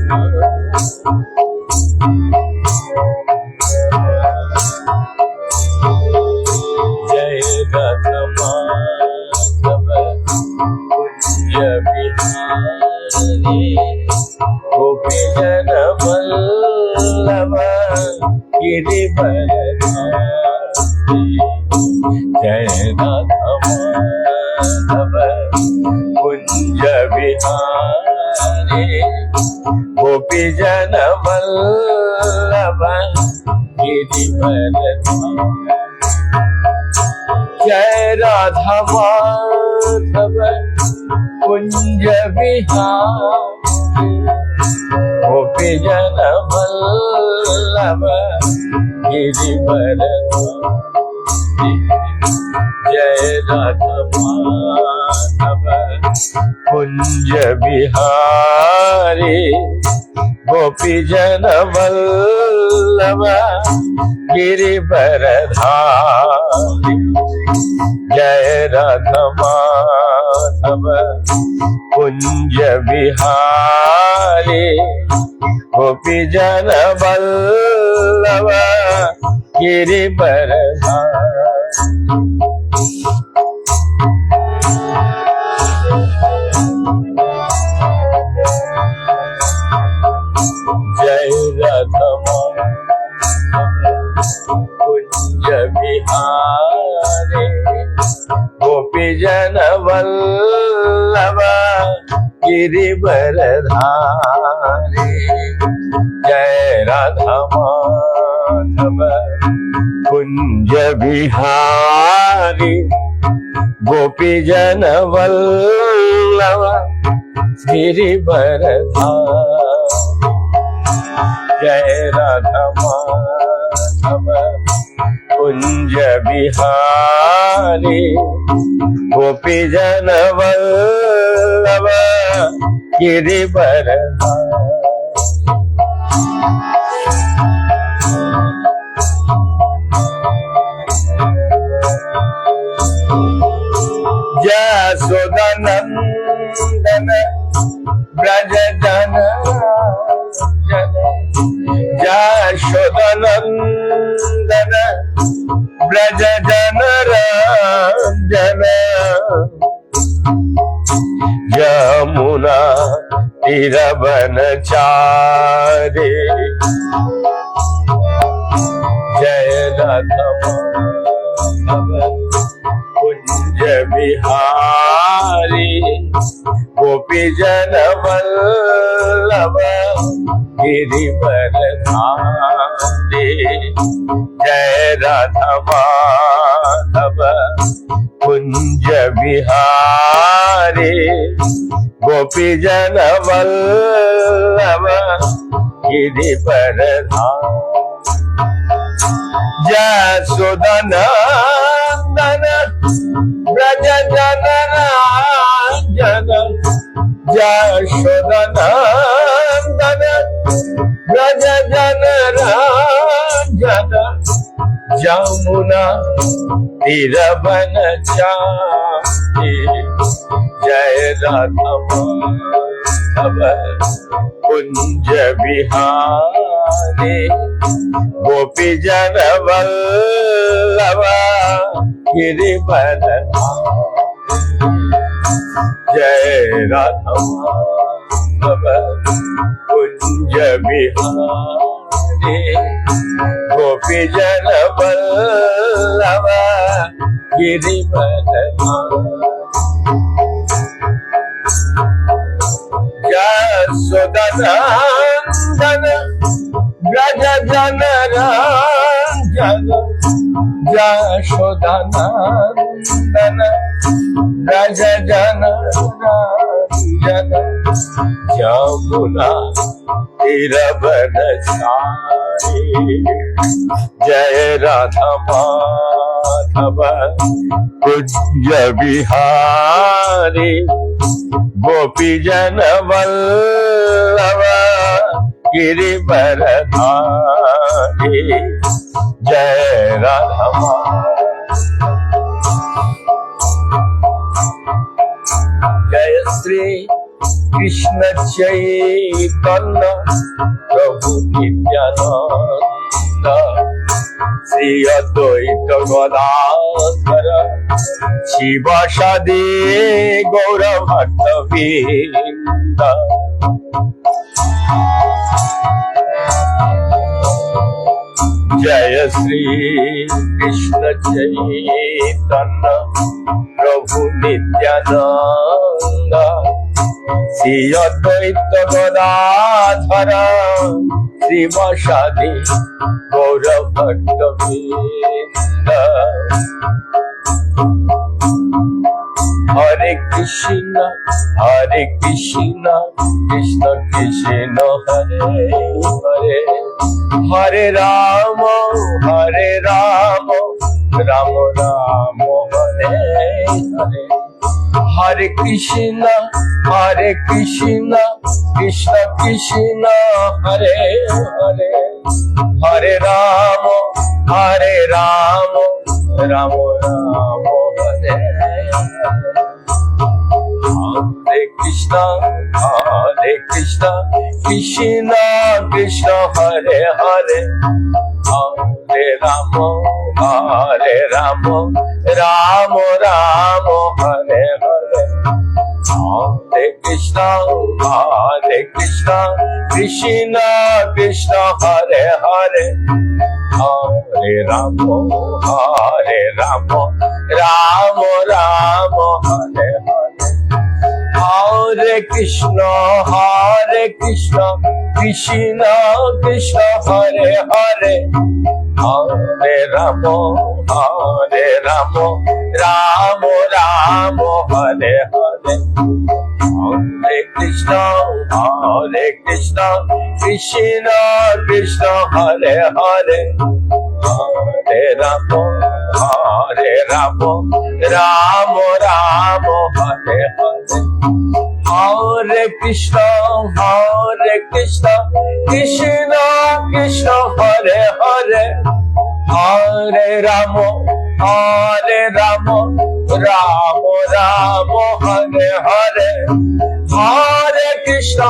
जय राधा माधव कुंज बिहारी गोपी जन वल्लभ गिरिवरधारी। जय राधा माधव कुंज बिहारी गोपी जन वल्लभ गिरिवरधारी। जय राधा माधव कुंज बिहारी गोपी जन वल्लभ गिरिवरधारी। जय राधा माधव कुंज बिहारी गोपी जन वल्लभ गिरिवरधारी। जय राधा माधव कुंज बिहारी गोपी जन वल्लभ गिरिवरधारी। जय राधा कुंज बिहारी गोपी जन वल्लभ गिरिवरधारी। जय राधा माधव कुंज बिहारी गोपी जन वल्लभ गिरिवरधारी। जय राधा माधव कुंज बिहारी गोपी जन वल्लभ गिरिवरधारी। यशोदानंदन ब्रज जन यशोदानंदन ब्रज जन रंजन यमुना तीरवनचारी। जय राधा माधव कुंज बिहारी गोपी जन वल्लभ गिरिवरधारी। जय राधा माधव कुंज बिहारी गोपी जन वल्लभ गिरिवरधारी। यशोदानंदन ब्रज जन रंजन यशोदानंदन ब्रज जन रंजन यमुना तीरवनचारी। जय राधा माधव कुंज बिहारी गोपी जन वल्लभ गिरिवरधारी। जय राधा माधव कुंज बिहारी गोपी जन वल्लभ गिरिवरधारी। यशोदानंदन ब्रज जन रंजन यशोदानंदन ब्रज जन रंजन यमुना तीरवनचारी। जय राधा माधव कुंज बिहारी गोपी जन वल्लभ गिरिवरधारी। जय राधा जय श्री कृष्ण चैतन्य प्रभु नित्यानंद श्री अद्वैत गदाधर शिवासादि गौर भक्तवृंद। जय श्री कृष्ण चैतन्य प्रभु नित्यानंद श्री अद्वैत गदाधर शिवासादि गौर भक्तवृंद। हरे कृष्ण कृष्ण कृष्ण हरे हरे, हरे राम राम राम हरे हरे। हरे कृष्ण कृष्ण कृष्ण हरे हरे, हरे राम राम राम हरे हरे। हरे कृष्ण कृष्ण कृष्ण हरे हरे, हरे राम राम राम हरे हरे। हरे कृष्ण कृष्ण कृष्ण हरे हरे, हरे राम राम राम हरे हरे। हरे कृष्ण कृष्ण कृष्ण हरे हरे, हरे राम राम राम हरे हरे। हरे कृष्ण कृष्ण कृष्ण हरे हरे, हरे राम राम राम हरे हरे। हरे कृष्ण कृष्ण कृष्ण हरे हरे, हरे राम राम राम हरे हरे। हरे कृष्ण कृष्ण कृष्ण हरे हरे, हरे राम राम हरे हरे। हरे कृष्ण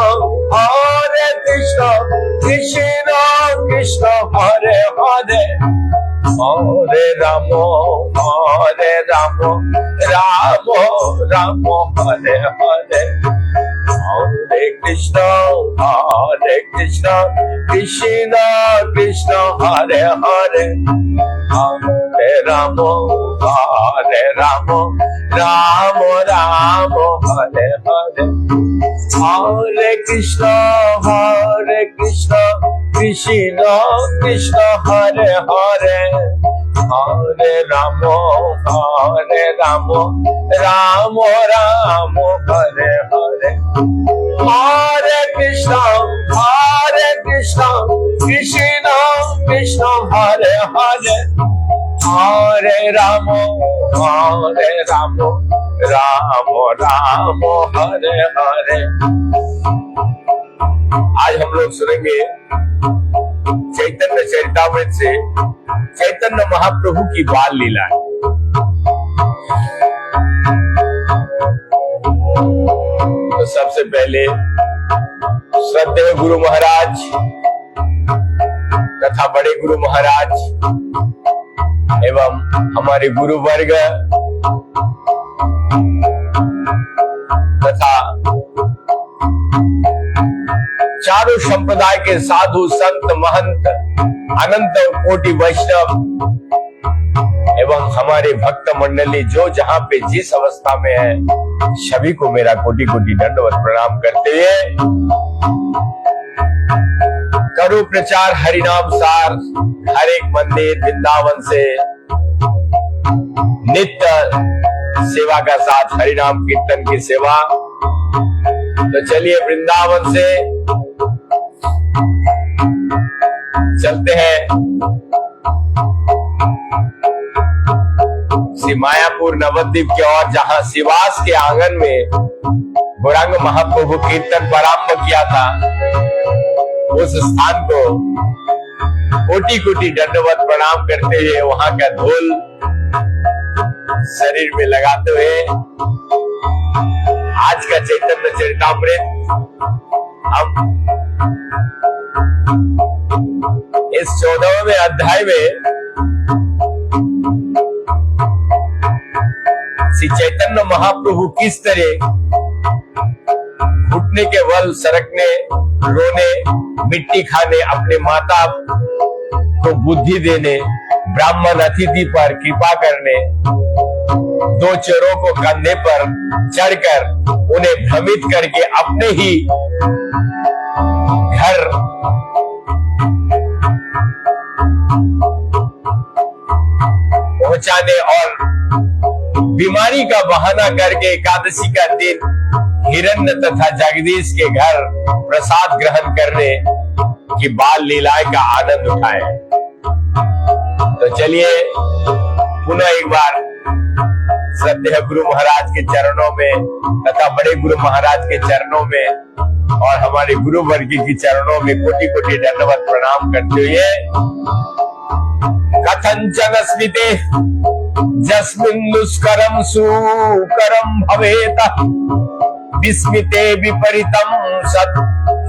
कृष्ण हरे हरे, हरे राम राम हरे हरे। हरे कृष्ण कृष्ण हरे हरे, हरे राम राम हरे हरे। हरे कृष्ण कृष्ण हरे हरे, हरे राम राम हरे हरे। आज हम लोग सुनेंगे चैतन्य चरितामृत से चैतन्य महाप्रभु की बाल लीला। तो सबसे पहले श्रद्धेय गुरु महाराज तथा बड़े गुरु महाराज एवं हमारे गुरु वर्ग तथा चारों संप्रदाय के साधु संत महंत अनंत कोटि वैष्णव एवं हमारे भक्त मंडली जो जहां पे जिस अवस्था में है, सभी को मेरा कोटि कोटि दंडवत प्रणाम करते हुए करो प्रचार हरिनाम सार। हर एक मंदिर वृंदावन से नित्य सेवा का साथ हरिनाम कीर्तन की सेवा। तो चलिए वृंदावन से चलते हैं श्री मायापुर नवद्वीप की ओर, जहां शिवास के आंगन में गौरांग महाप्रभु कीर्तन प्रारंभ किया था। उस स्थान को कोटि कोटि दंडवत प्रणाम करते हुए वहां का धूल शरीर में लगाते हुए आज का चैतन्य चरितामृत हम इस 14वें अध्याय में श्री चैतन्य महाप्रभु किस तरह घुटने के बल सरकने, रोने, मिट्टी खाने, अपने माता को बुद्धि देने, ब्राह्मण अतिथि पर कृपा करने, दो चोरों को कंधे पर चढ़कर उन्हें भ्रमित करके अपने ही घर पहुंचाने और बीमारी का बहाना करके एकादशी का दिन हिरण्य तथा जगदीश के घर प्रसाद ग्रहण करने की बाल लीलाएं का आनंद उठाएं। तो चलिए पुनः एक बार श्रद्धेय गुरु महाराज के चरणों में तथा बड़े गुरु महाराज के चरणों में और हमारे गुरु वर्ग के चरणों में कोटि कोटि दंडवत प्रणाम करते हुए कथंचन स्मिते जस्मिन् दुष्करम सुकरम भवेत विस्मिते विपरीतम सत्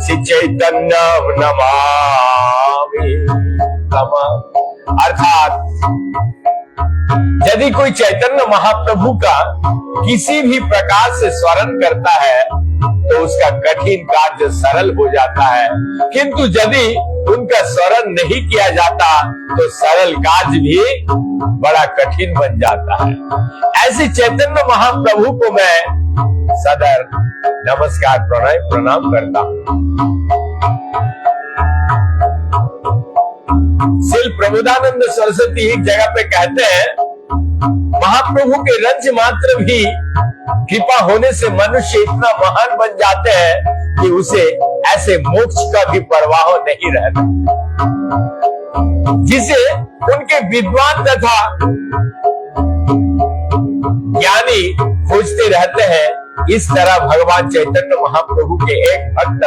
श्री चैतन्य नमामि। अर्थात यदि कोई चैतन्य महाप्रभु का किसी भी प्रकार से स्मरण करता है तो उसका कठिन कार्य सरल हो जाता है, किंतु यदि उनका स्मरण नहीं किया जाता तो सरल कार्य भी बड़ा कठिन बन जाता है। ऐसे चैतन्य महाप्रभु को मैं सदर नमस्कार प्रणाम करता हूं। श्री प्रबोधानंद सरस्वती एक जगह पे कहते हैं, महाप्रभु के रंज मात्र भी कृपा होने से मनुष्य इतना महान बन जाते हैं कि उसे ऐसे मोक्ष का भी परवाह नहीं रहता, जिसे उनके विद्वान तथा ज्ञानी खोजते रहते हैं। इस तरह भगवान चैतन्य महाप्रभु के एक भक्त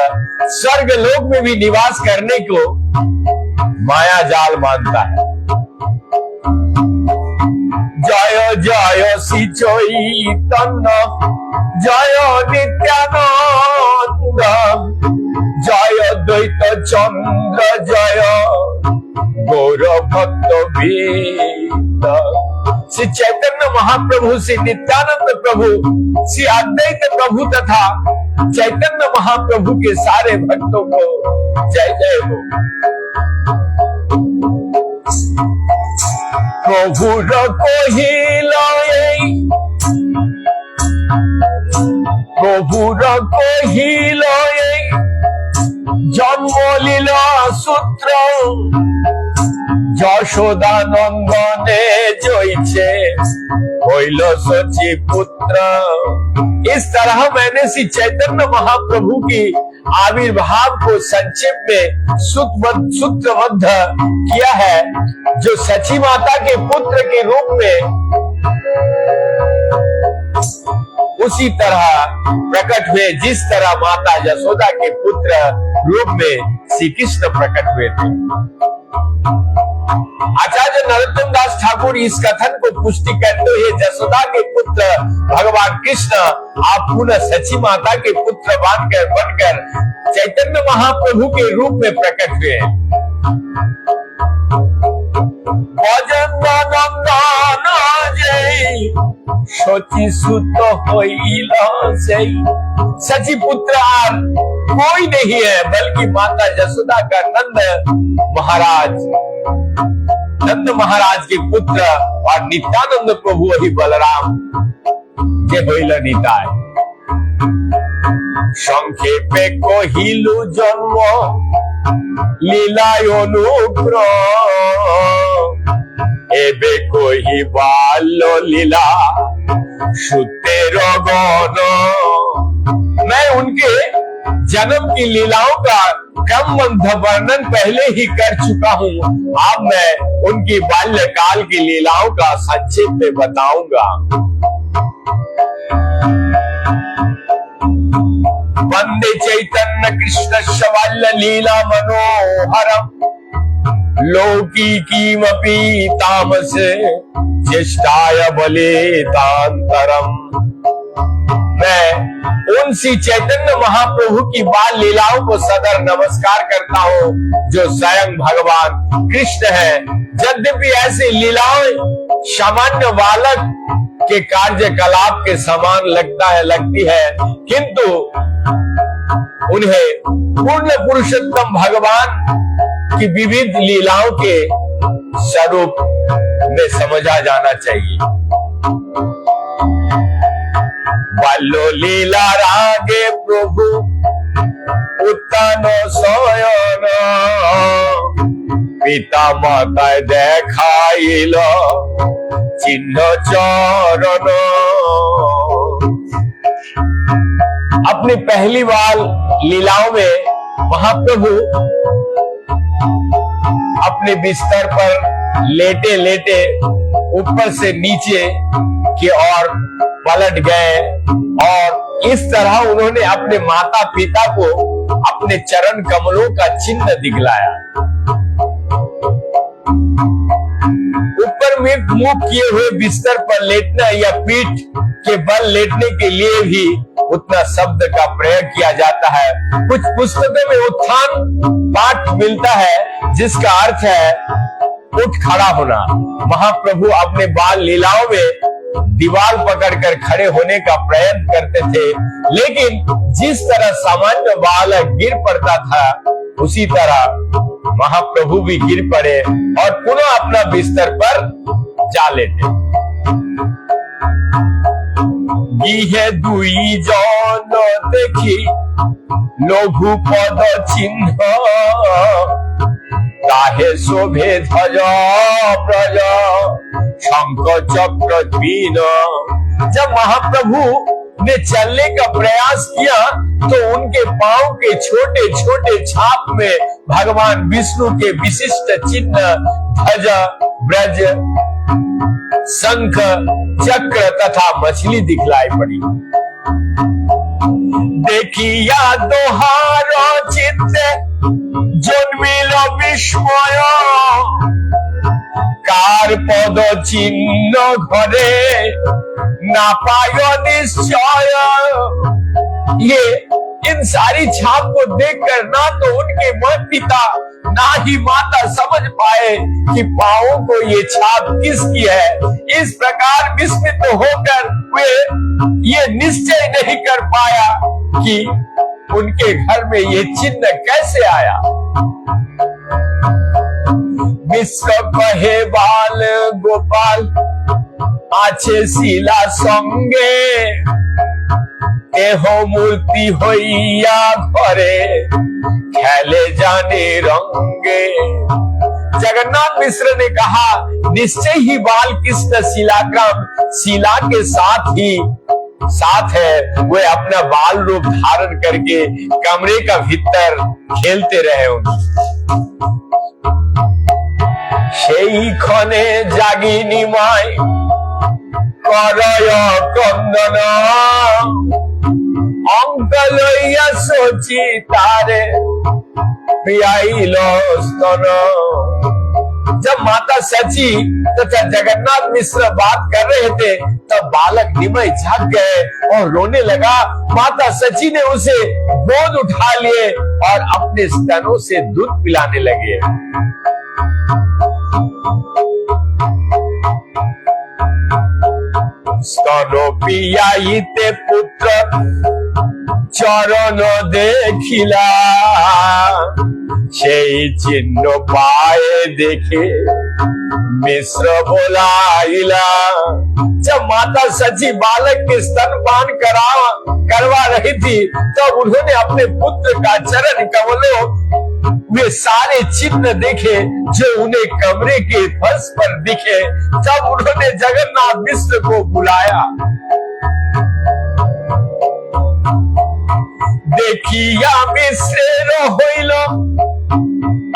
स्वर्ग लोक में भी निवास करने को माया जाल मानता है। जय जय श्री चैतन्य जय नित्यानंद जय द्वैत चंद्र जय गौर भक्त वृंद। श्री चैतन्य महाप्रभु, श्री नित्यानंद प्रभु, श्री अद्वैत प्रभु तथा चैतन्य महाप्रभु के सारे भक्तों को जय जय हो। प्रभु कहिल जन्म लीला सूत्र যশোদা नंदने जोइछे होइल सची पुत्र। इस तरह मैंने श्री चैतन्य महाप्रभु की आविर्भाव को संक्षेप में सूत्रबद्ध किया है, जो सची माता के पुत्र के रूप में उसी तरह प्रकट हुए जिस तरह माता यशोदा के पुत्र रूप में श्री कृष्ण प्रकट हुए थे। आचार्य नरोत्तम दास ठाकुर इस कथन को पुष्टि करते हुए यशोदा के पुत्र भगवान कृष्ण आप पुनः सची माता के पुत्र बनकर चैतन्य महाप्रभु के रूप में प्रकट हुए। सची सुत होइल सेई। सची पुत्र और कोई नहीं है बल्कि माता यशोदा का नंद महाराज के पुत्र और नित्यानंद प्रभु वही बलराम के होइल निताय। संक्षेपे कहिलु जन्म लीला अनुग्रह एबे कोई बाल लीला सुतेर गण। मैं उनके जन्म की लीलाओं का क्रमबद्ध वर्णन पहले ही कर चुका हूँ। अब मैं उनकी बाल्यकाल की लीलाओं का संक्षेप में बताऊंगा। वंदे चैतन्य कृष्ण शवाल्य लीला मनोहरम लौकिकीमपि तामसे चेष्टाय बलितांतरम। मैं उन श्री चैतन्य महाप्रभु की बाल लीलाओं को सदर नमस्कार करता हूँ, जो स्वयं भगवान कृष्ण है। यद्यपि ऐसी लीलाएं सामान्य बालक के कार्यकलाप के समान लगती है, किंतु उन्हें पूर्ण पुरुषोत्तम भगवान की विविध लीलाओं के स्वरूप में समझा जाना चाहिए। बाल्य लीला रागे प्रभु उत्तान शयन, पिता माता देखाइल चिन्ह चरण। अपनी पहली बार लीलाओं में महाप्रभु अपने बिस्तर पर लेटे लेटे ऊपर से नीचे की ओर पलट गए और इस तरह उन्होंने अपने माता पिता को अपने चरण कमलों का चिन्ह दिखलाया। ऊपर में मुंह किए हुए बिस्तर पर लेटना या पीठ के बल लेटने के लिए भी उतना शब्द का प्रयोग किया जाता है। कुछ पुस्तकों में उत्थान पाठ मिलता है, जिसका अर्थ है उठ खड़ा होना। महाप्रभु अपने बाल लीलाओं में दीवार पकड़कर खड़े होने का प्रयत्न करते थे, लेकिन जिस तरह सामान्य बालक गिर पड़ता था, उसी तरह महाप्रभु भी गिर पड़े और पुनः अपना बिस्तर पर जा लेते। गृहे दुई जन देखी लघु पद चिन्ह, काहे शोभे ध्वज ब्रज शंख चक्र द्वीन। जब महाप्रभु ने चलने का प्रयास किया तो उनके पांव के छोटे छोटे छाप में भगवान विष्णु के विशिष्ट चिन्ह ध्वज ब्रज शंख चक्र तथा मछली दिखलाई पड़ी। देखिया दोहारो चित्त जन्मिल विस्मय, कार पद चिन्ह घरे ना पायो निश्चय। ये इन सारी छाप को देखकर ना तो उनके माता पिता ना ही माता समझ पाए कि पांवों को ये छाप किसकी है। इस प्रकार विस्मित होकर वे ये निश्चय नहीं कर पाया कि उनके घर में ये चिन्ह कैसे आया। मिश्र कहे बाल गोपाल आछे शिला संगे, एहो मूर्ति होइया घरे खेले जाने रंगे। जगन्नाथ मिश्र ने कहा, निश्चय ही बाल कृष्ण शिलाग्राम शिला के साथ है। वे अपना बाल रूप धारण करके कमरे का भीतर खेलते रहे होंगे। সেই ক্ষণে জাগিনী মাই করয় ক্রন্দন, অঙ্ক লইয়া সচি তারে পিয়াইল স্তন। जब माता सची तथा जगन्नाथ मिश्र बात कर रहे थे, तब बालक निमय जाग गए और रोने लगा। माता सची ने उसे गोद उठा लिए और अपने स्तनों से दूध पिलाने लगे। स्तनो पियाइते पुत्र चरण देखिला, সেই চিহ্ন পায়ে देखे मिश्र बोलाइला। जब माता सची बालक के स्तनपान करवा रही थी, तब उन्होंने अपने पुत्र का चरण कमलों वे सारे चिन्ह देखे जो उन्हें कमरे के फर्श पर दिखे। तब उन्होंने जगन्नाथ मिश्र को बुलाया। देखिया मिश्र होइल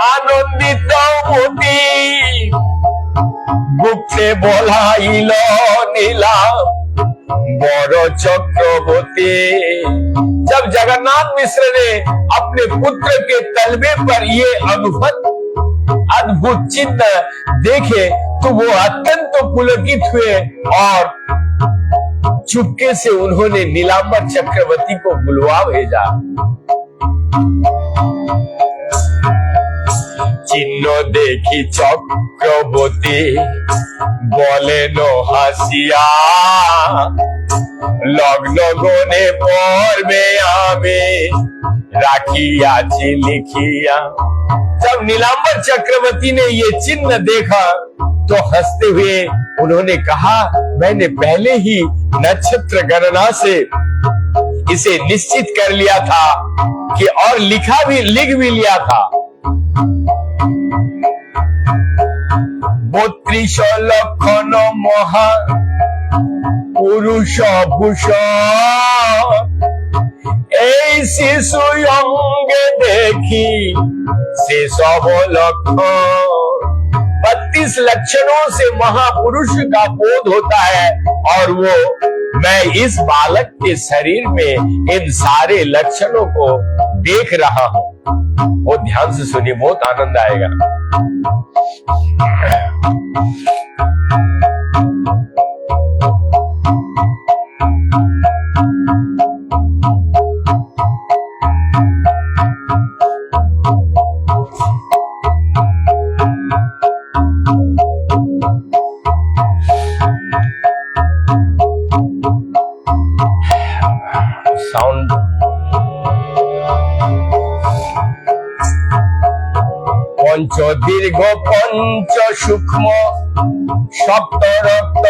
आनंदित मोती, गुप्ते बोलाइल नीला बड़ चक्रवर्ती। जब जगन्नाथ मिश्र ने अपने पुत्र के तलबे पर ये अद्भुत चिन्ह देखे तो वो अत्यंत पुलकित हुए और चुपके से उन्होंने नीलांबर चक्रवर्ती को बुलवा भेजा। चिन्ह देखी चक्रवर्ती बोले नो हासिया, लग्न गोने पर में आमे राखिया ची लिखिया। जब नीलांबर चक्रवर्ती ने ये चिन्ह देखा तो हंसते हुए उन्होंने कहा, मैंने पहले ही नक्षत्र गणना से इसे निश्चित कर लिया था कि और लिख भी लिया था। 32 লক্ষণ মহা পুরুষ ভূষণ, এই শিশু অঙ্গে দেখি से सब लक्षण। 32 लक्षणों से महापुरुष का बोध होता है और वो मैं इस बालक के शरीर में इन सारे लक्षणों को देख रहा हूं। वो ध्यान से सुनिए, बहुत आनंद आएगा। साउंड पंच दीर्घ पंच सूक्ष्म सप्त रक्त,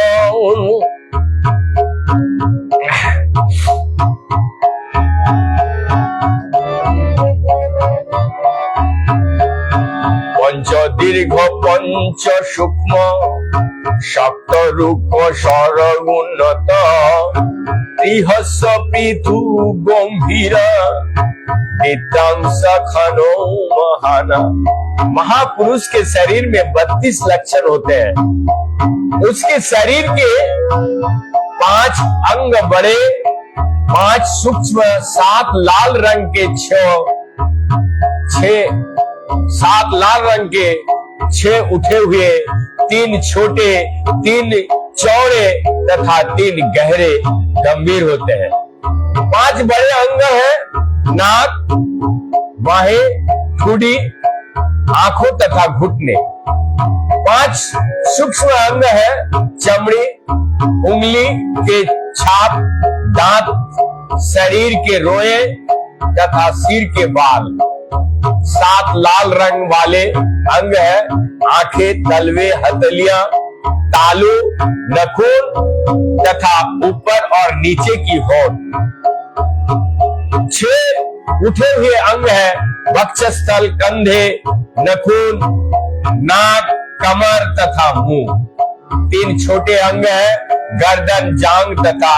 पंच दीर्घ पंच सूक्ष्म सप्त रूप सर्वोन्नत, त्रिहस्स पृथु गंभीर नितांश खनो महाना। महापुरुष के शरीर में 32 लक्षण होते हैं। उसके शरीर के 5 अंग बड़े, 5 सूक्ष्म, 7 लाल रंग के 7 लाल रंग के 6 उठे हुए, 3 छोटे, 3 चौड़े तथा 3 गहरे गंभीर होते हैं। 5 बड़े अंग हैं, नाक, बाहें, ठुडी, आंखों तथा घुटने। 5 सूक्ष्म अंग है, चमड़ी, उंगली के छाप, दांत, शरीर के रोए तथा सिर के बाल। 7 लाल रंग वाले अंग है, आंखें, तलवे, हथेलियां, तालू, नखून तथा ऊपर और नीचे की होंठ। 6 उठे हुए अंग है, वक्षस्थल, कंधे, नखून, नाक, कमर तथा मुंह। 3 छोटे अंग है, गर्दन, जांग तथा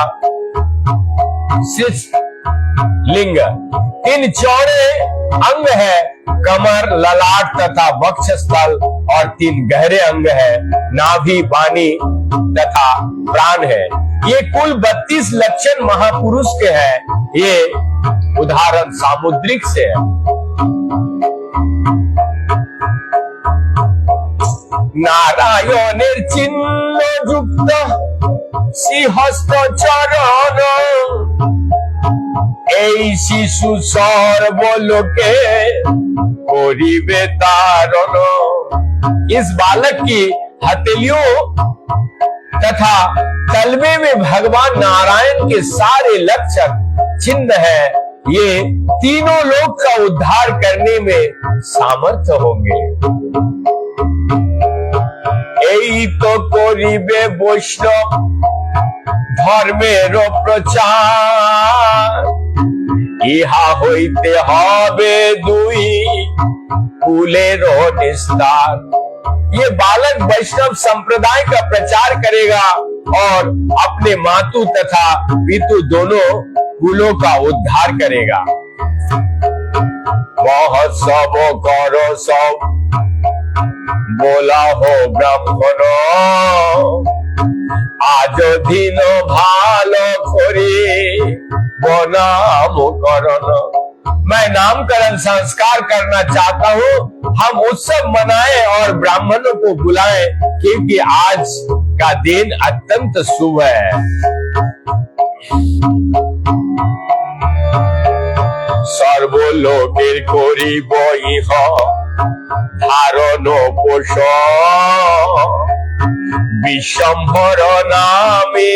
शीर्ष लिंग। 3 चौड़े अंग है, कमर, ललाट तथा वक्षस्थल, और 3 गहरे अंग है, नाभि, बानी तथा प्राण है। ये कुल 32 लक्षण महापुरुष के हैं। ये उदाहरण सामुद्रिक से है। नारायणेर चिन्ह युक्त श्रीहस्त चरण, এই শিশু सर्वलोके करिबे तारण। इस बालक की हथेलियों तथा तलवे में भगवान नारायण के सारे लक्षण चिन्ह है। ये तीनों लोक का उद्धार करने में सामर्थ्य होंगे। এই তো করিবে বৈষ্ণব ধর্মের প্রচার, ইহা হইতে হবে দুই কুলের নিস্তার। ये बालक वैष्णव संप्रदाय का प्रचार करेगा और अपने मातु तथा पितु दोनों कुलों का उद्धार करेगा। महोत्सव करो सब बोला हो ब्राह्मण, आज दिन भालो करी नाम करण। मैं नामकरण संस्कार करना चाहता हूँ। हम उत्सव मनाएं और ब्राह्मणों को बुलाएं, क्योंकि आज का दिन अत्यंत शुभ है। সর্বলোকের করিব ইহ ধারণ পোষ विश्वम्भर नामे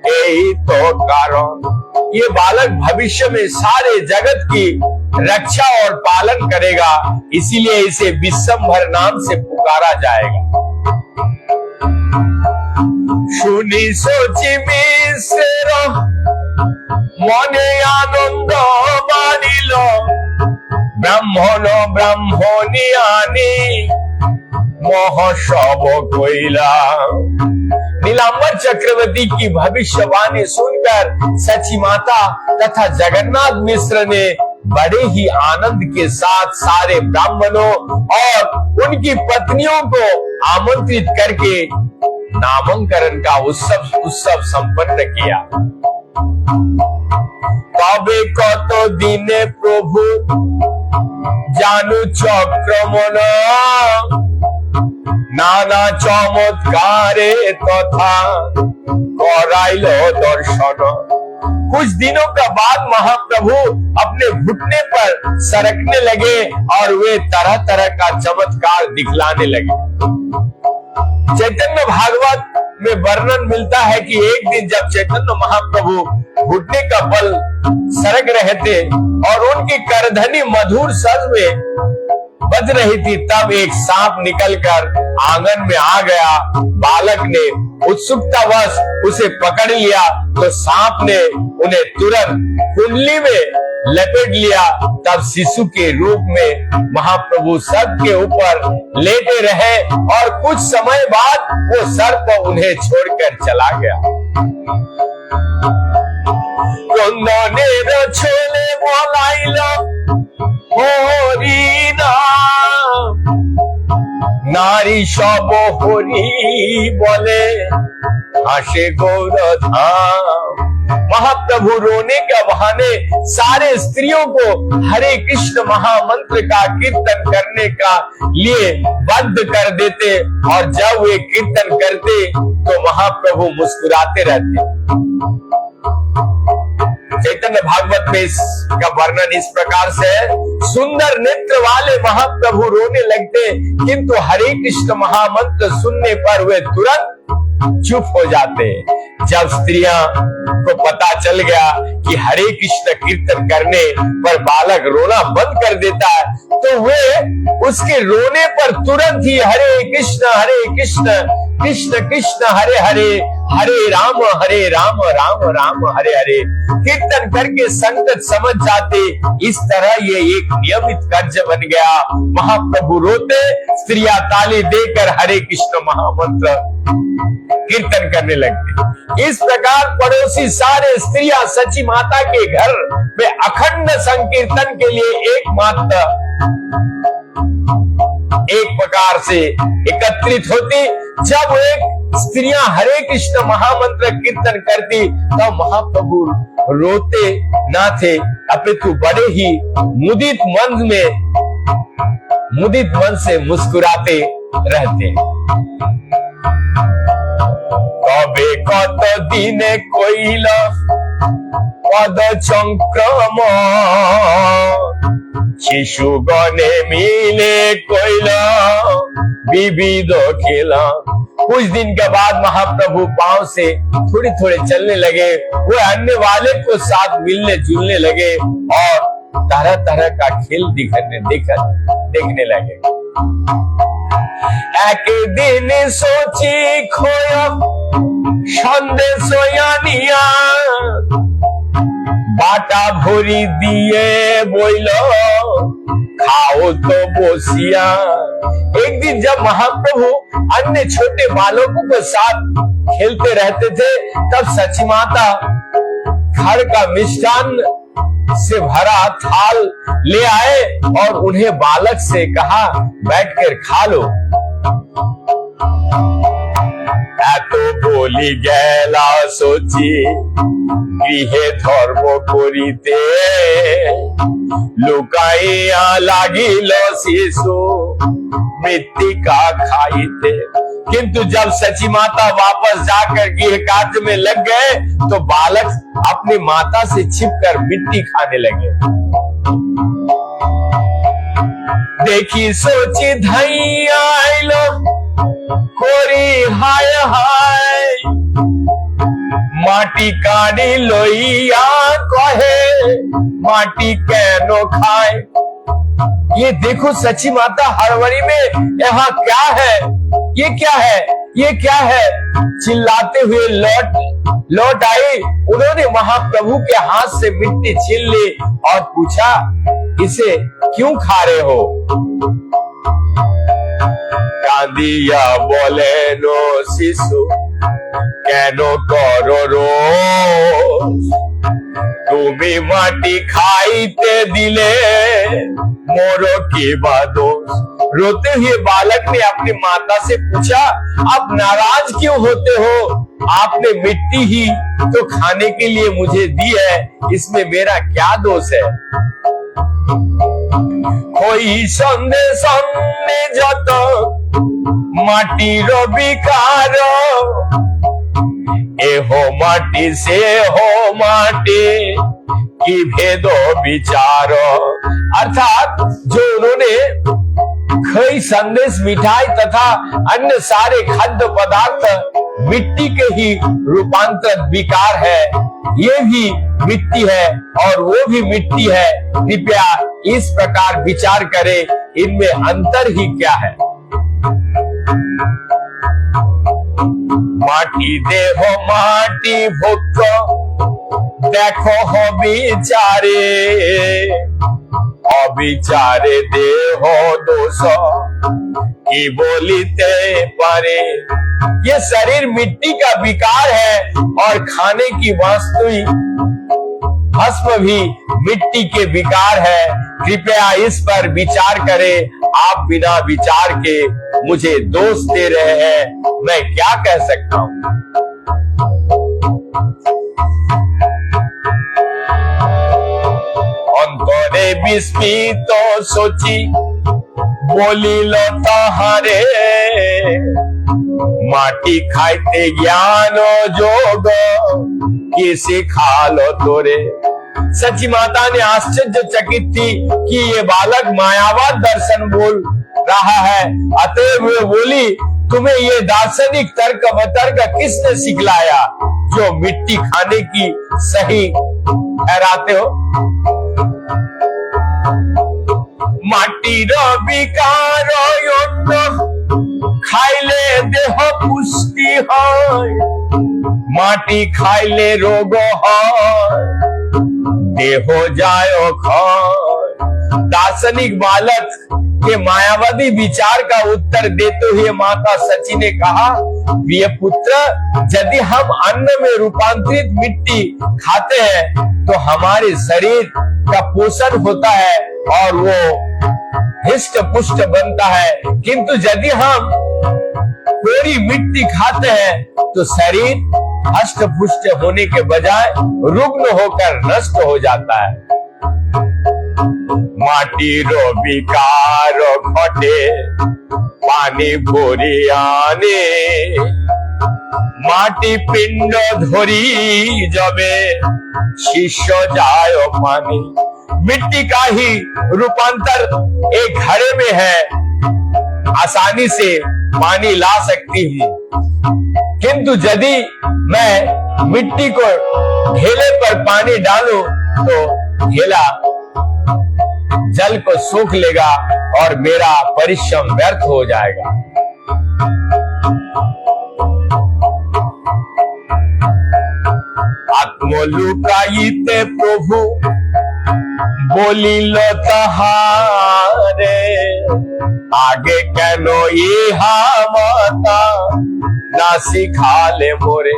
यही तो कारण। ये बालक भविष्य में सारे जगत की रक्षा और पालन करेगा, इसीलिए इसे विश्वम्भर नाम से पुकारा जाएगा। सुनी सोची मिश्र मने आनंद बारिल ब्राह्मण ब्राह्मणियानी महोत्सव कोइला। नीलांबर चक्रवर्ती की भविष्यवाणी सुनकर सची माता तथा जगन्नाथ मिश्र ने बड़े ही आनंद के साथ सारे ब्राह्मणों और उनकी पत्नियों को आमंत्रित करके नामकरण का उत्सव संपन्न किया। तबे कत दिने प्रभु जानू चक्रमण नाना चमत्कारे तथा कराइल दर्शन। कुछ दिनों का बाद महाप्रभु अपने घुटने पर सरकने लगे और वे तरह तरह का चमत्कार दिखलाने लगे। चैतन्य भागवत में वर्णन मिलता है कि एक दिन जब चैतन्य महाप्रभु घुटने का बल सरक रहे थे और उनकी करधनी मधुर स्वर में बज रही थी, तब एक सांप निकलकर आंगन में आ गया। बालक ने उत्सुकतावश उसे पकड़ लिया तो सांप ने उन्हें तुरंत कुंडली में लपेट लिया। तब शिशु के रूप में महाप्रभु सबके ऊपर लेटे रहे और कुछ समय बाद वो सर्प उन्हें छोड़कर चला गया। छोले बोलाइला नारी सब हरि बोले हासे गौरधाम। महाप्रभु रोने के बहाने सारे स्त्रियों को हरे कृष्ण महामंत्र का कीर्तन करने का लिए बद्ध कर देते और जब वे कीर्तन करते तो महाप्रभु मुस्कुराते रहते। चैतन्य भागवत में इसका वर्णन इस प्रकार से है। सुंदर नेत्र वाले महाप्रभु रोने लगते, किंतु हरे कृष्ण महामंत्र सुनने पर वे तुरंत चुप हो जाते। जब स्त्रियां को पता चल गया कि हरे कृष्ण कीर्तन करने पर बालक रोना बंद कर देता है, तो वे उसके रोने पर तुरंत ही हरे कृष्ण कृष्ण कृष्ण हरे हरे हरे राम राम राम हरे हरे कीर्तन करके संकट समझ जाते। इस तरह ये एक नियमित कार्य बन गया। महाप्रभु रोते, स्त्रियां ताली देकर हरे कृष्ण महामंत्र कीर्तन करने लगते। इस प्रकार पड़ोसी सारे स्त्रियां सची माता के घर में अखंड संकीर्तन के लिए एक प्रकार से एकत्रित होती। जब एक स्त्रियां हरे कृष्ण महामंत्र कीर्तन करती तब महाप्रभु रोते ना थे, अपितु बड़े ही मुदित मन से मुस्कुराते रहते। कबे कत दिने कोइल पद चंक्रम शिशु गणे मिले कोइल विविध खेला। कुछ दिन के बाद महाप्रभु पांव से थोड़े थोड़े चलने लगे। वो अन्य वाले को साथ मिलने जुलने लगे और तरह तरह का खेल देखने लगे। एक दिन सोची खोया संदेश यानिया बाटा भरी दिए बोलो खाओ तो बोसिया। एक दिन जब महाप्रभु अन्य छोटे बालकों के साथ खेलते रहते थे, तब सची माता घर का मिष्ठान से भरा थाल ले आए और उन्हें बालक से कहा, बैठकर खा लो। तो बोली गैला सोची गृहे धर्म करिते लुकाइया लागिल शिशु मृत्तिका खाइते। किंतु जब सची माता वापस जाकर गृह कार्य में लग गए तो बालक अपनी माता से छिपकर मिट्टी खाने लगे। देखी सोची धैया कोरी हाय हाय, माटी काढ़ी लोइया कहे माटी कैनो खाए। ये देखो सची माता हड़बड़ी में, यहाँ क्या है, ये क्या है, ये क्या है, चिल्लाते हुए लौट आई। उन्होंने महाप्रभु के हाथ से मिट्टी छीन ली और पूछा, इसे क्यों खा रहे हो? कांदिया बोले नो शिशु केनो करो रोज, তুমি মাটি खाईते दिले मोरो की बादोस। रोते हुए बालक ने अपनी माता से पूछा, आप नाराज क्यों होते हो? आपने मिट्टी ही तो खाने के लिए मुझे दी है, इसमें मेरा क्या दोष है? कोई संदेश जत माटीर विकार, ए हो माटी से हो माटी की भेदो विचारो। अर्थात जो उन्होंने खई संदेश मिठाई तथा अन्य सारे खाद्य पदार्थ मिट्टी के ही रूपांतरित विकार है, ये भी मिट्टी है और वो भी मिट्टी है। कृपया इस प्रकार विचार करें, इनमें अंतर ही क्या है। माटी देहो माटी भुक देखो हो विचारे, अविचारे देहो दोष की बोलीते पारे। ये शरीर मिट्टी का विकार है और खाने की वास्तविक भस्म भी मिट्टी के विकार है। कृपया इस पर विचार करें। आप बिना विचार के मुझे दोष दे रहे हैं, मैं क्या कह सकता हूं। अंतरे विस्मित तो सोची बोली लो तहारे, माटी खाइते ज्ञान जोग किसे खा लो तोरे। सची माता ने आश्चर्यचकित थी कि ये बालक मायावाद दर्शन बोल रहा है। अतएव वे बोली, तुम्हें ये दार्शनिक तर्क वितर्क किसने सिखलाया जो मिट्टी खाने की सही ठहराते हो? माटी विकार खाइले देह पुष्टि है, माटी खाइले रोग है देहो जायो खाय। दार्शनिक बालक के मायावादी विचार का उत्तर देते हुए माता सची ने कहा, प्रिय पुत्र, यदि हम अन्न में रूपांतरित मिट्टी खाते हैं तो हमारे शरीर का पोषण होता है और वो हिष्ट पुष्ट बनता है, किंतु यदि हम कोरी मिट्टी खाते हैं तो शरीर हष्ट पुष्ट होने के बजाय रुग्ण होकर नष्ट हो जाता है। माटी रो विकार घटे पानी भोरी आने, माटी पिंड धोरी जबे शिष्य जायो पानी। मिट्टी का ही रूपांतर एक घड़े में है, आसानी से पानी ला सकती हूँ, किंतु यदि मैं मिट्टी को ढेले पर पानी डालूं तो ढेला जल को सोख लेगा और मेरा परिश्रम व्यर्थ हो जाएगा। आत्मलुकायिते प्रभु बोली लो तहारे, आगे कैनो इहा माता ना सिखा ले मोरे।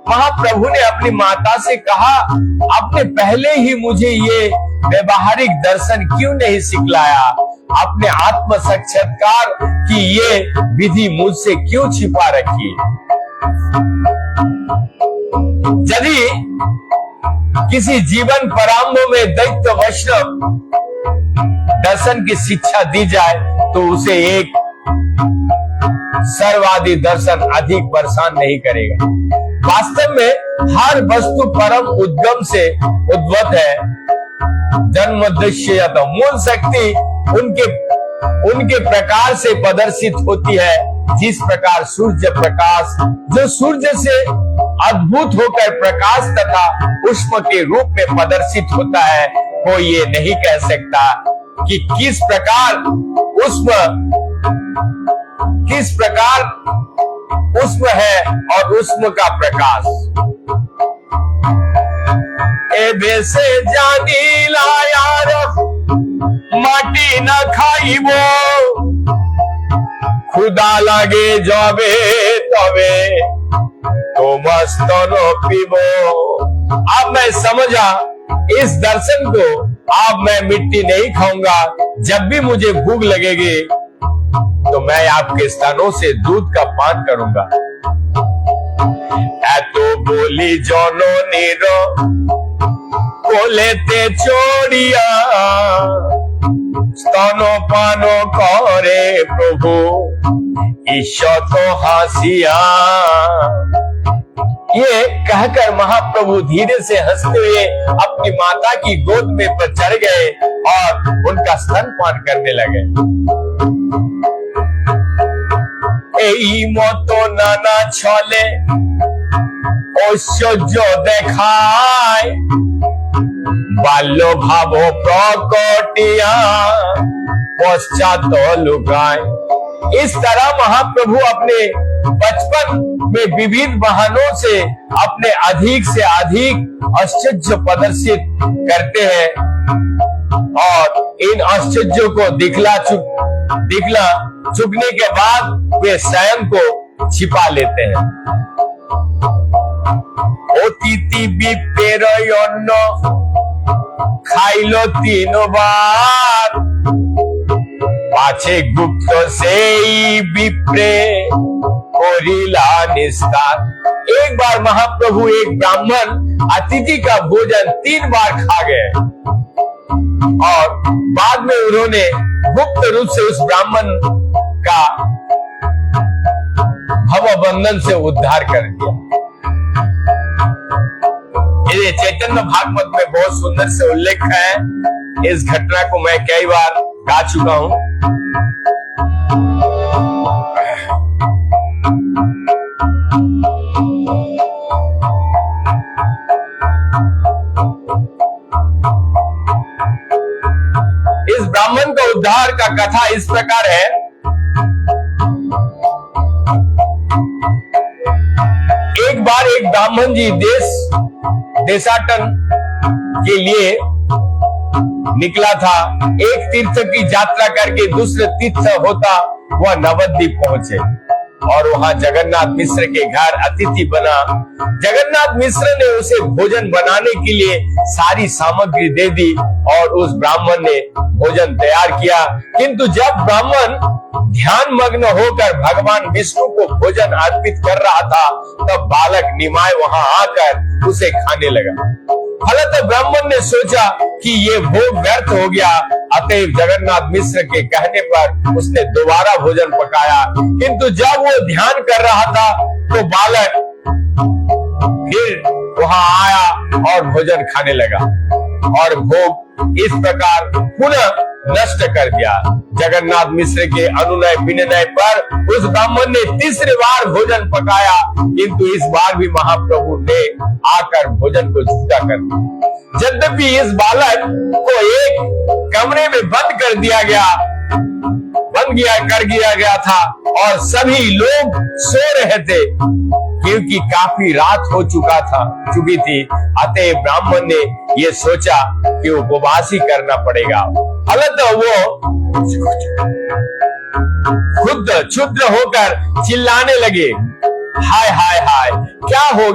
महाप्रभु ने अपनी माता से कहा, आपने पहले ही मुझे ये व्यवहारिक दर्शन क्यों नहीं सिखलाया? आपने आत्म साक्षात्कार की ये विधि मुझसे क्यों छिपा रखी? यदि किसी जीवन प्रारंभ में दैत्य वैष्णव दर्शन की शिक्षा दी जाए तो उसे एक सर्वादि दर्शन अधिक परेशान नहीं करेगा। वास्तव में हर वस्तु परम उद्गम से उद्भूत है। जन्म दृश्य मूल शक्ति उनके प्रकार से प्रदर्शित होती है। जिस प्रकार सूर्य प्रकाश जो सूर्य से अद्भुत होकर प्रकाश तथा उष्म के रूप में प्रदर्शित होता है, कोई ये नहीं कह सकता कि किस प्रकार उष्म है और उष्म का प्रकाश। एबे से जानी ला यार माटी न खाइबो, खुदा लागे जाबे तबे तो मस्तनो पीबो। अब मैं समझा इस दर्शन को। अब मैं मिट्टी नहीं खाऊंगा। जब भी मुझे भूख लगेगी तो मैं आपके स्तनों से दूध का पान करूंगा। एतो बोली जोनो नीरो बोलेते चोरिया, स्तनो पानो करे प्रभु ईश्वर तो हासिया। ये कहकर महाप्रभु धीरे से हंसते हुए अपनी माता की गोद में पर चढ़ गए और उनका स्तनपान करने लगे। এই মতো নানা ছলে ঐশ্বর্য দেখায়, বাল্য ভাব প্রকটিয়া पश्चात लुकाए। इस तरह महाप्रभु अपने बचपन में विविध बहानों से अपने अधिक से अधिक आश्चर्य प्रदर्शित करते हैं और इन आश्चर्यों को दिखला चुकने के बाद वे स्वयं को छिपा लेते हैं। अतिथि विप्रेर अन्न खाइलो 3 बार, पाछे गुप्त से विप्रे कोरिला निस्तार। एक बार महाप्रभु एक ब्राह्मण अतिथि का भोजन 3 बार खा गए और बाद में उन्होंने गुप्त रूप से उस ब्राह्मण का भवबंधन से उद्धार कर दिया। ये चैतन्य भागवत में बहुत सुंदर से उल्लेख है। इस घटना को मैं कई बार गा चुका हूं। इस ब्राह्मण का उद्धार का कथा इस प्रकार है। एक बार एक ब्राह्मण जी देशाटन के लिए निकला था। एक तीर्थ की यात्रा करके दूसरे तीर्थ होता वह नवद्वीप पहुंचे और वहां जगन्नाथ मिश्र के घर अतिथि बना। जगन्नाथ मिश्र ने उसे भोजन बनाने के लिए सारी सामग्री दे दी और उस ब्राह्मण ने भोजन तैयार किया। किंतु जब ब्राह्मण ध्यान मग्न होकर भगवान विष्णु को भोजन अर्पित कर रहा था, तब बालक निमाय वहां आकर उसे खाने लगा। फलत ब्राह्मण ने सोचा कि ये भोग व्यर्थ हो गया, अतएव जगन्नाथ मिश्र के कहने पर उसने दोबारा भोजन पकाया। किंतु जब वो ध्यान कर रहा था तो बालक फिर वहां आया और भोजन खाने लगा और भोग इस प्रकार पुनः नष्ट कर दिया। जगन्नाथ मिश्र के अनुनय विनय पर उस ब्राह्मण ने तीसरी बार भोजन पकाया, किंतु इस बार भी महाप्रभु ने आकर भोजन को झूठा कर दिया। यद्यपि इस बालक को एक कमरे में बंद कर दिया गया था और सभी लोग सो रहे थे क्योंकि काफी रात हो चुकी थी। अतः ब्राह्मण ने यह सोचा कि उपवास ही करना पड़ेगा। फलत वो खुद क्षुद्र होकर चिल्लाने लगे, हाय हाय हाय, क्या हो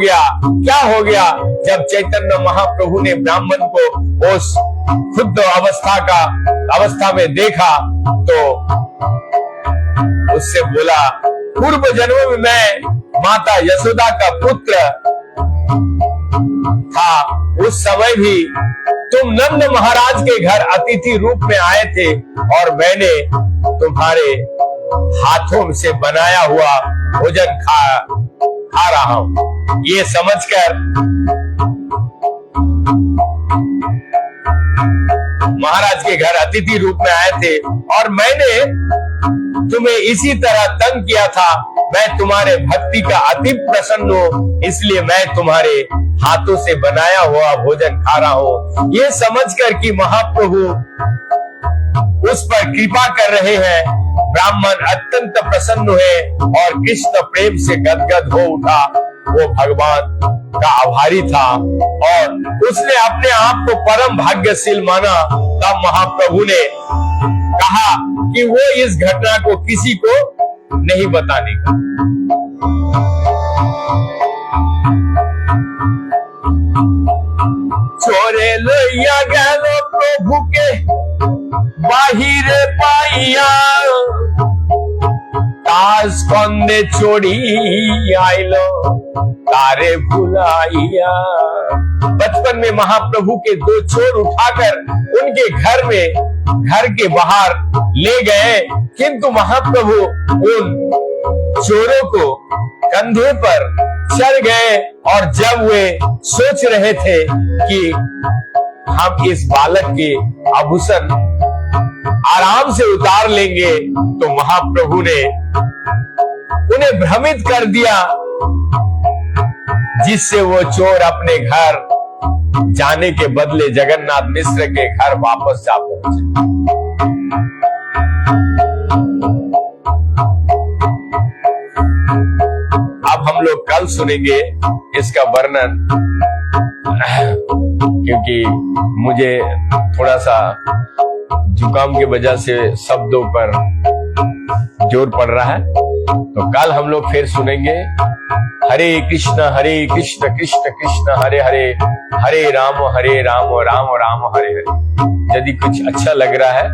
गया। जब चैतन्य महाप्रभु ने ब्राह्मण को उस खुद अवस्था में देखा तो उससे बोला, पूर्व जन्म में मैं माता यशोदा का पुत्र था। उस समय भी तुम नंद महाराज के घर अतिथि रूप में आए थे और मैंने तुम्हारे हाथों से बनाया हुआ भोजन खा रहा हूं। ये समझकर महाराज के घर अतिथि रूप में आए थे और मैंने तुम्हें इसी तरह तंग किया था। मैं तुम्हारे भक्ति का अति प्रसन्न हूं, इसलिए मैं तुम्हारे हाथों से बनाया हुआ भोजन खा रहा हूं। ये समझकर कि महाप्रभु उस पर कृपा कर रहे हैं, ब्राह्मण अत्यंत प्रसन्न हुए और कृष्ण प्रेम से गदगद हो उठा। वो भगवान का आभारी था और उसने अपने आप को परम भाग्यशील माना। तब महाप्रभु ने कहा कि वो इस घटना को किसी को नहीं बताने का। चोरे लइया गलो प्रभु के बाहिरे पाइया, तास कंदे चोरी आइलो तारे भुलाइया। बचपन में महाप्रभु के दो चोर उठाकर उनके घर के बाहर ले गए, किंतु महाप्रभु उन चोरों को कंधे पर चढ़ गए और जब वे सोच रहे थे कि हम इस बालक के आभूषण आराम से उतार लेंगे, तो महाप्रभु ने उन्हें भ्रमित कर दिया, जिससे वो चोर अपने घर जाने के बदले जगन्नाथ मिश्र के घर वापस जा पहुंचे। अब हम लोग कल सुनेंगे इसका वर्णन, क्योंकि मुझे थोड़ा सा जुकाम की वजह से शब्दों पर जोर पड़ रहा है, तो कल हम लोग फिर सुनेंगे। हरे कृष्ण कृष्ण कृष्ण हरे हरे, हरे राम राम राम हरे हरे। यदि कुछ अच्छा लग रहा है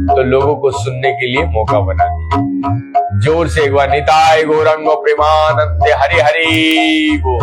तो लोगों को सुनने के लिए मौका बना दीजिए। जोर से एक बार निताय गौरंग प्रेमानंद हरे हरे गो।